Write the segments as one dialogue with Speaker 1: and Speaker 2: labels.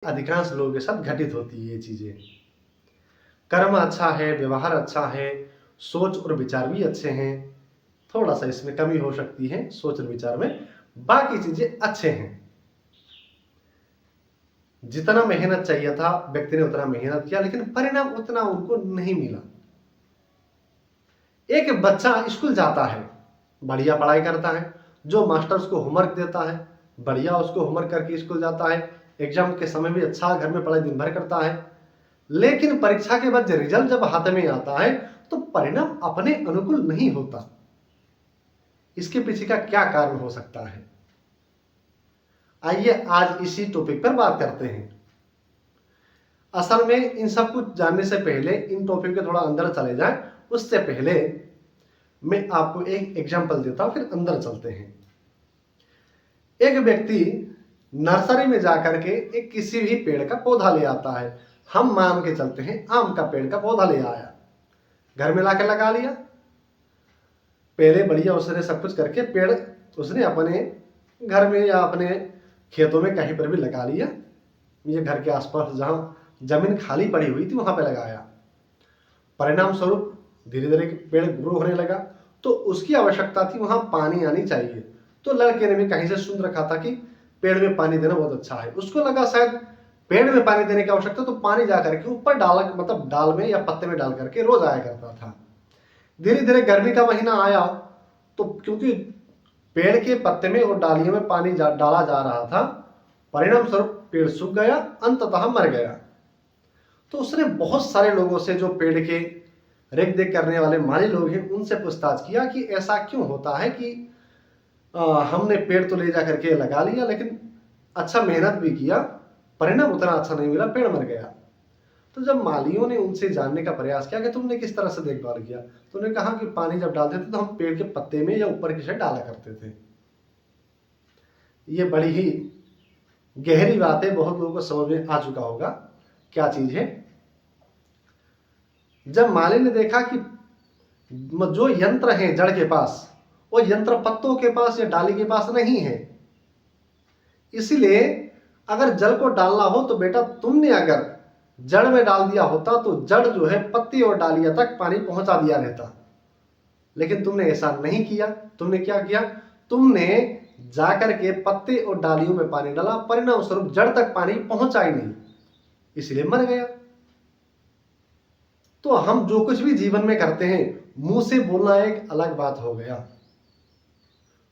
Speaker 1: अधिकांश लोगों के साथ घटित होती है ये चीजें। कर्म अच्छा है, व्यवहार अच्छा है, सोच और विचार भी अच्छे हैं, थोड़ा सा इसमें कमी हो सकती है सोच और विचार में, बाकी चीजें अच्छे हैं। जितना मेहनत चाहिए था व्यक्ति ने उतना मेहनत किया, लेकिन परिणाम उतना उनको नहीं मिला। एक बच्चा स्कूल जाता है, बढ़िया पढ़ाई करता है, जो मास्टर उसको होमवर्क देता है बढ़िया उसको होमवर्क करके स्कूल जाता है, एग्जाम के समय भी अच्छा घर में पढ़ाई दिन भर करता है, लेकिन परीक्षा के बाद रिजल्ट जब हाथ में आता है तो परिणाम अपने अनुकूल नहीं होता। इसके पीछे का क्या कारण हो सकता है, आइए आज इसी टॉपिक पर बात करते हैं। असल में इन सब कुछ जानने से पहले, इन टॉपिक के थोड़ा अंदर चले जाएं, उससे पहले मैं आपको एक एग्जांपल देता हूं, फिर अंदर चलते हैं। एक व्यक्ति नर्सरी में जाकर के एक किसी भी पेड़ का पौधा ले आता है। हम मान के चलते हैं आम का पेड़ का पौधा ले आया, घर में लाके लगा लिया। पहले बढ़िया उसने सब कुछ करके पेड़ उसने अपने घर में या अपने खेतों में कहीं पर भी लगा लिया। ये घर के आसपास जहां जमीन खाली पड़ी हुई थी वहां पे लगाया। परिणाम स्वरूप धीरे धीरे पेड़ ग्रो होने लगा, तो उसकी आवश्यकता थी वहां पानी आनी चाहिए। तो लड़के ने भी कहीं से सुन रखा था कि पेड़ में पानी देना बहुत अच्छा है, उसको लगा शायद पेड़ में पानी देने की आवश्यकता, तो पानी जाकर के ऊपर डाल, मतलब डाल में या पत्ते में डाल करके रोज आया करता था। धीरे धीरे गर्मी का महीना आया, तो क्योंकि पेड़ के पत्ते में और डालियों में पानी डाला जा रहा था, परिणाम स्वरूप पेड़ सूख गया, अंततः मर गया। तो उसने बहुत सारे लोगों से, जो पेड़ के रेख देख करने वाले माली लोग हैं, उनसे पूछताछ किया कि ऐसा क्यों होता है कि हमने पेड़ तो ले जा करके लगा लिया, लेकिन अच्छा मेहनत भी किया, परिणाम उतना अच्छा नहीं मिला, पेड़ मर गया। तो जब मालियों ने उनसे जानने का प्रयास किया कि तुमने किस तरह से देखभाल किया, तो उन्होंने कहा कि पानी जब डालते थे तो हम पेड़ के पत्ते में या ऊपर की साइड डाला करते थे। ये बड़ी ही गहरी बात है, बहुत लोगों को समझ में आ चुका होगा क्या चीज है। जब माली ने देखा कि जो यंत्र है जड़ के पास, वो यंत्र पत्तों के पास या डाली के पास नहीं है, इसलिए अगर जल को डालना हो तो बेटा तुमने अगर जड़ में डाल दिया होता तो जड़ जो है पत्ती और डालियां तक पानी पहुंचा दिया रहता, लेकिन तुमने ऐसा नहीं किया। तुमने क्या किया, तुमने जाकर के पत्ते और डालियों में पानी डाला, परिणाम स्वरूप जड़ तक पानी पहुंचा ही नहीं, इसलिए मर गया। तो हम जो कुछ भी जीवन में करते हैं, मुंह से बोलना एक अलग बात हो गया,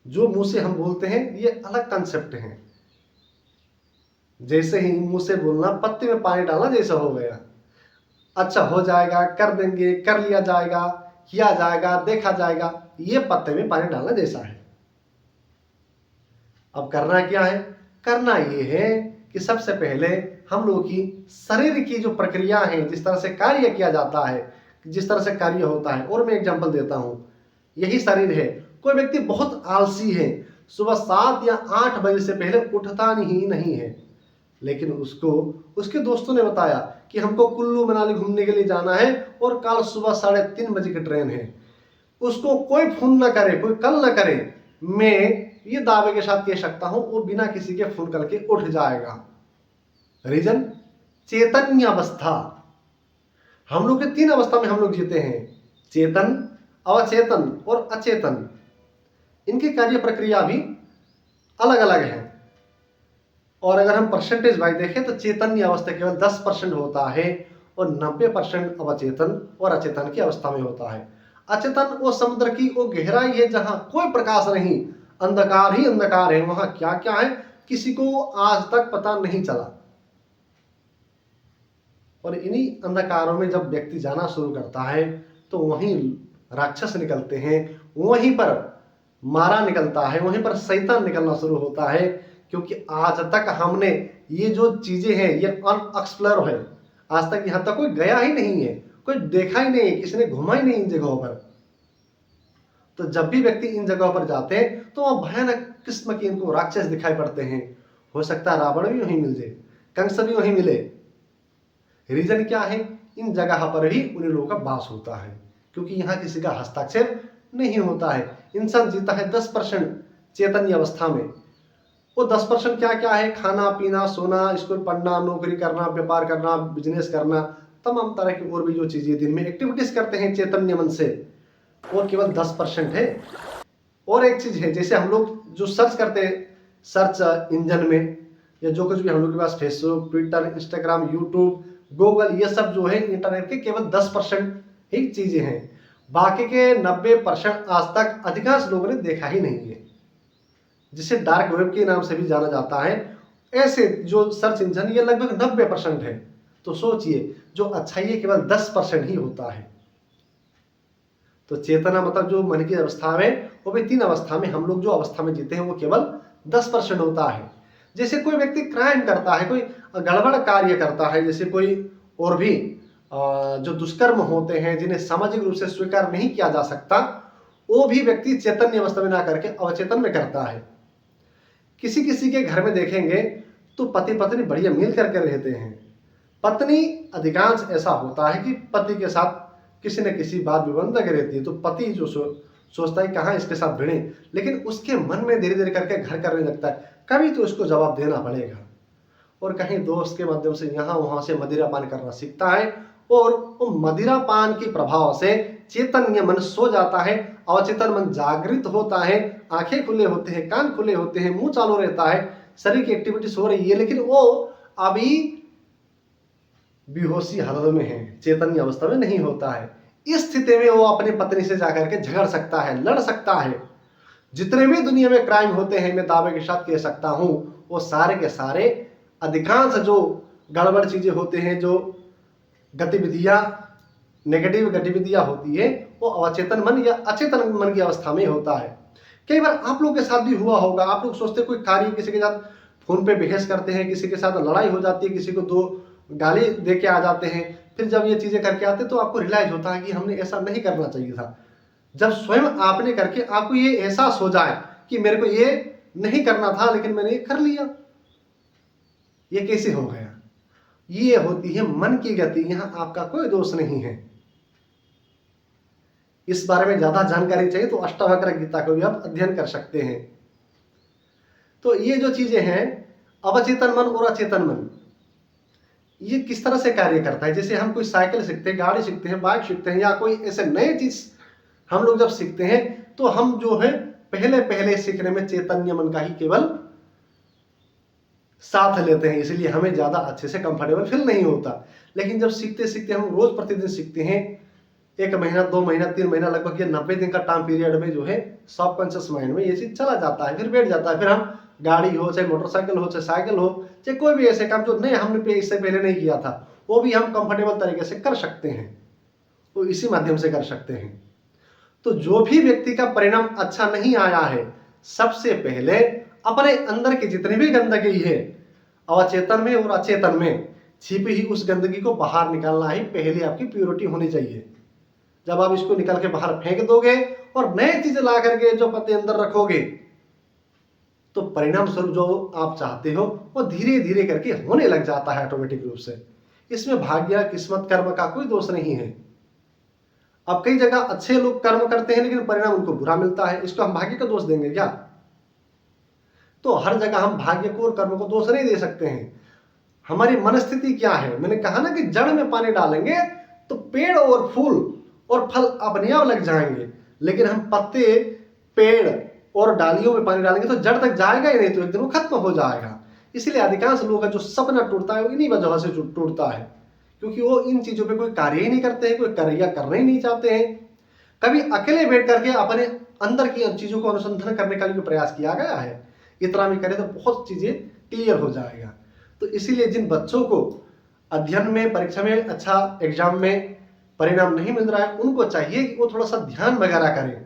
Speaker 1: जो मुंह से हम बोलते हैं ये अलग कंसेप्ट है। जैसे ही मुंह से बोलना पत्ते में पानी डालना जैसा हो गया, अच्छा हो जाएगा, कर देंगे, कर लिया जाएगा, किया जाएगा, देखा जाएगा, ये पत्ते में पानी डालना जैसा है। अब करना क्या है, करना ये है कि सबसे पहले हम लोग की शरीर की जो प्रक्रिया है, जिस तरह से कार्य किया जाता है, जिस तरह से कार्य होता है, और मैं एग्जांपल देता हूं, यही शरीर है। कोई व्यक्ति बहुत आलसी है, सुबह 7 या 8 बजे से पहले उठता नहीं है, लेकिन उसको उसके दोस्तों ने बताया कि हमको कुल्लू मनाली घूमने के लिए जाना है और कल सुबह 3:30 बजे की ट्रेन है। उसको कोई फोन ना करे, कोई कल ना करे, मैं ये दावे के साथ कह सकता हूं वो बिना किसी के फोन करके उठ जाएगा। रीजन, चेतन्य अवस्था। हम लोग के 3 अवस्था में हम लोग जीते हैं, चेतन, अवचेतन और अचेतन। इनकी कार्य प्रक्रिया भी अलग अलग है, और अगर हम परसेंटेज वाइज देखें तो चेतन्य अवस्था केवल 10% होता है और 90% अवचेतन और अचेतन की अवस्था में होता है। अचेतन वो समुद्र की वो गहराई है जहां कोई प्रकाश नहीं, अंधकार ही अंधकार है, वहां क्या क्या है किसी को आज तक पता नहीं चला। और इन्हीं अंधकारों में जब व्यक्ति जाना शुरू करता है तो वहीं राक्षस निकलते हैं, वहीं पर मारा निकलता है, वहीं पर शैतान निकलना शुरू होता है, क्योंकि आज तक हमने ये जो चीजें हैं ये अनएक्सप्लोर है, आज तक यहां तक कोई गया ही नहीं है, कोई देखा ही नहीं, किसी ने घुमा ही नहीं इन जगहों पर। तो जब भी व्यक्ति इन जगहों पर जाते हैं तो वह भयानक किस्म के इनको राक्षस दिखाई पड़ते हैं। हो सकता है रावण भी वहीं मिल जाए, कंस भी वहीं मिले। रीजन क्या है, इन जगह पर ही उन लोगों का वास होता है, क्योंकि यहाँ किसी का हस्ताक्षर नहीं होता है। इंसान जीता है 10% चेतन्य अवस्था में, वो 10% क्या क्या है, खाना पीना सोना, स्कूल पढ़ना, नौकरी करना, व्यापार करना, बिजनेस करना, तमाम तरह की और भी जो चीजें दिन में एक्टिविटीज करते हैं चैतन्य मन से, वो केवल 10% है। और एक चीज है, जैसे हम लोग जो सर्च करते हैं सर्च इंजन में, या जो कुछ भी हम लोग के पास Facebook, Twitter, Instagram, YouTube, Google, ये सब जो है इंटरनेट के केवल 10% ही चीजें हैं। बाकी के 90% आज तक अधिकांश लोगों ने देखा ही नहीं है, जिसे डार्क वेब के नाम से भी जाना जाता है। ऐसे जो सर्च इंजन ये लगभग 90% है। तो सोचिए, जो अच्छाई है केवल 10% ही होता है। तो चेतना मतलब जो मन की अवस्था में, वो भी 3 अवस्था में हम लोग जो अवस्था में जीते हैं वो केवल 10% होता है। जैसे कोई व्यक्ति क्राइम करता है, कोई गड़बड़ कार्य करता है, जैसे कोई और भी जो दुष्कर्म होते हैं जिन्हें सामाजिक रूप से स्वीकार नहीं किया जा सकता, वो भी व्यक्ति चैतन्य अवस्था में ना करके अवचेतन में करता है। किसी किसी के घर में देखेंगे तो पति पत्नी बढ़िया मिल करके रहते हैं। पत्नी अधिकांश ऐसा होता है कि पति के साथ किसी न किसी बात विवाद लगे रहती है, तो पति जो सोचता है कहाँ इसके साथ भिड़े, लेकिन उसके मन में धीरे धीरे करके घर करने लगता है, कभी तो इसको जवाब देना पड़ेगा। और कहीं दोस्त के माध्यम से यहाँ वहां से मदिरा पान करना सीखता है, और वो मदिरा पान के प्रभाव से चैतन्य मन सो जाता है, अवचेतन मन जागृत होता है, आंखें खुले होते हैं, कान खुले होते हैं, मुंह चालू रहता है, शरीर की एक्टिविटीज हो रही है, लेकिन वो अभी बेहोशी हालत में है, चैतन्य अवस्था में नहीं होता है। इस स्थिति में वो अपनी पत्नी से जाकर के झगड़ सकता है, लड़ सकता है। जितने भी दुनिया में क्राइम होते हैं, मैं दावे के साथ कह सकता हूं, वो सारे के सारे अधिकांश जो गड़बड़ चीजें होते हैं, जो गतिविधियां, नेगेटिव गतिविधियां होती है, वो अवचेतन मन या अचेतन मन की अवस्था में होता है। कई बार आप लोग के साथ भी हुआ होगा, आप लोग सोचते कोई कार्य, किसी के साथ फोन पे बहस करते हैं, किसी के साथ लड़ाई हो जाती है, किसी को 2 गाली दे के आ जाते हैं, फिर जब ये चीजें करके आते तो आपको रियलाइज होता है कि हमने ऐसा नहीं करना चाहिए था। जब स्वयं आपने करके आपको ये एहसास हो जाए कि मेरे को ये नहीं करना था, लेकिन मैंने ये कर लिया, ये कैसे हो गया, ये होती है मन की गति। यहां आपका कोई दोष नहीं है। इस बारे में ज्यादा जानकारी चाहिए तो अष्टावक्र गीता को भी आप अध्ययन कर सकते हैं। तो ये जो चीजें हैं, अवचेतन मन और अचेतन मन, ये किस तरह से कार्य करता है। जैसे हम कोई साइकिल सीखते हैं, गाड़ी सीखते हैं, बाइक सीखते हैं, या कोई ऐसे नए चीज हम लोग जब सीखते हैं, तो हम जो है पहले पहले सीखने में चैतन्य मन का ही केवल साथ लेते हैं, इसलिए हमें ज्यादा अच्छे से कंफर्टेबल फील नहीं होता। लेकिन जब सीखते सीखते हम रोज प्रतिदिन सीखते हैं, 1 महीना, 2 महीना, 3 महीना, लगभग ये 90 दिन का टाइम पीरियड में जो है सबकॉन्शियस माइंड में ये चीज चला जाता है, फिर बैठ जाता है। फिर हम गाड़ी हो, चाहे मोटरसाइकिल हो, चाहे साइकिल हो, चाहे कोई भी ऐसे काम जो नहीं हमने इससे पहले नहीं किया था, वो भी हम कंफर्टेबल तरीके से कर सकते हैं, तो इसी माध्यम से कर सकते हैं। तो जो भी व्यक्ति का परिणाम अच्छा नहीं आया है, सबसे पहले अपने अंदर की जितनी भी गंदगी है, अवचेतन में और अचेतन में छिपी ही उस गंदगी को बाहर निकालना ही पहले आपकी प्योरिटी होनी चाहिए। जब आप इसको निकाल के बाहर फेंक दोगे और नए चीजें ला करके जो पत्ते अंदर रखोगे, तो परिणाम स्वरूप जो आप चाहते हो वो धीरे धीरे करके होने लग जाता है ऑटोमेटिक रूप से। इसमें भाग्य, किस्मत, कर्म का कोई दोष नहीं है। अब कई जगह अच्छे लोग कर्म करते हैं लेकिन परिणाम उनको बुरा मिलता है, इसको हम भाग्य का दोष देंगे क्या? तो हर जगह हम भाग्य को और कर्म को दोष नहीं दे सकते हैं। हमारी मनस्थिति क्या है, मैंने कहा ना कि जड़ में पानी डालेंगे तो पेड़ और फूल और फल अपने आप लग जाएंगे, लेकिन हम पत्ते, पेड़ और डालियों में पानी डालेंगे तो जड़ तक जाएगा ही नहीं, तो एक दिन वो खत्म हो जाएगा। इसलिए अधिकांश लोगों का जो सपना टूटता है वो इन्हीं वजह से टूटता है, क्योंकि वो इन चीजों पे कोई कार्य ही नहीं करते हैं, कोई कार्य करना ही नहीं चाहते हैं। कभी अकेले बैठ करके अपने अंदर की चीजों को अनुसंधान करने का भी प्रयास किया गया है, इतना भी करें तो बहुत चीजें क्लियर हो जाएगा। तो इसीलिए जिन बच्चों को अध्ययन में, परीक्षा में, अच्छा एग्जाम में परिणाम नहीं मिल रहा है, उनको चाहिए कि वो थोड़ा सा ध्यान वगैरह करें,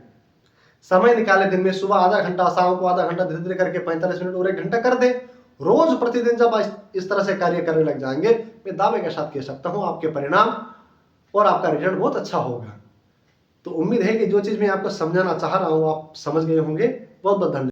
Speaker 1: समय निकाले दिन में, सुबह आधा घंटा, शाम को आधा घंटा, धीरे धीरे करके 45 मिनट और 1 घंटा कर दे रोज प्रतिदिन। जब इस तरह से कार्य करने लग जाएंगे, मैं दावे के साथ कह सकता हूं आपके परिणाम और आपका रिजल्ट बहुत अच्छा होगा। तो उम्मीद है कि जो चीज मैं आपको समझाना चाह रहा हूं आप समझ गए होंगे। बहुत बहुत धन्यवाद।